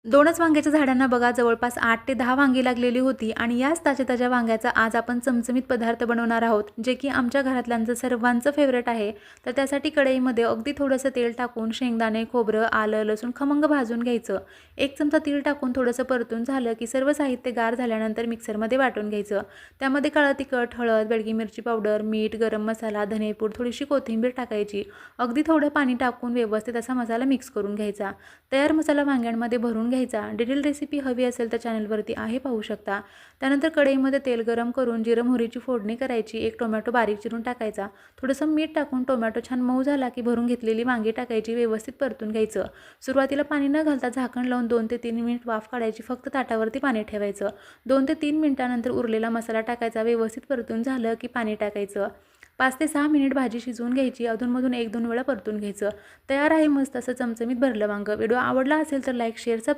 2च वांग्याच्या झाडांना बघा जवळपास 8 ते 10 वांगी लागलेली होती आणि याच ताज्या-ताज्या वांग्याचा आज आपण चमचमीत पदार्थ बनवणार आहोत, जे की आमच्या घरातल्यांचं सर्वांचं फेवरेट आहे. तर त्यासाठी कढईमध्ये अगदी थोडंसं तेल टाकून शेंगदाणे, खोबरं, आलं, लसूण खमंग भाजून घ्यायचं. 1 चमचा तीळ टाकून थोडंसं परतून झालं की सर्व साहित्य गार झाल्यानंतर मिक्सरमध्ये वाटून घ्यायचं. त्यामध्ये काळं तिखट, हळद, बेडगी मिरची पावडर, मीठ, गरम मसाला, धनेपूड, थोडीशी कोथिंबीर टाकायची. अगदी थोडं पाणी टाकून व्यवस्थित असा मसाला मिक्स करून घ्यायचा. तयार मसाला वांग्यांमध्ये भरून घ्यायचा. डिटेल रेसिपी हवी असेल तर चॅनलवरती आहे, पाहू शकता. त्यानंतर कढईमध्ये तेल गरम करून जिरं मोहरीची फोडणी करायची. 1 टोमॅटो बारीक चिरून टाकायचा. थोडंसं मीठ टाकून टोमॅटो छान मऊ झाला की भरून घेतलेली वांगी टाकायची. व्यवस्थित परतून घ्यायचं. सुरुवातीला पाणी न घालता झाकण लावून 2 ते 3 मिनिट वाफ काढायची. फक्त ताटावरती पाणी ठेवायचं. 2 ते 3 मिनिटांनंतर उरलेला मसाला टाकायचा. व्यवस्थित परतून झालं की पाणी टाकायचं. 5 ते 6 मिनिट भाजी शिजवून घ्यायची. अधूनमधून 1-2 वेळा परतून घ्यायचं. तयार आहे मस्त असं चमचमीत भरलं वांगं. व्हिडिओ आवडला असेल तर लाईक, शेअर, सबस्क्राईब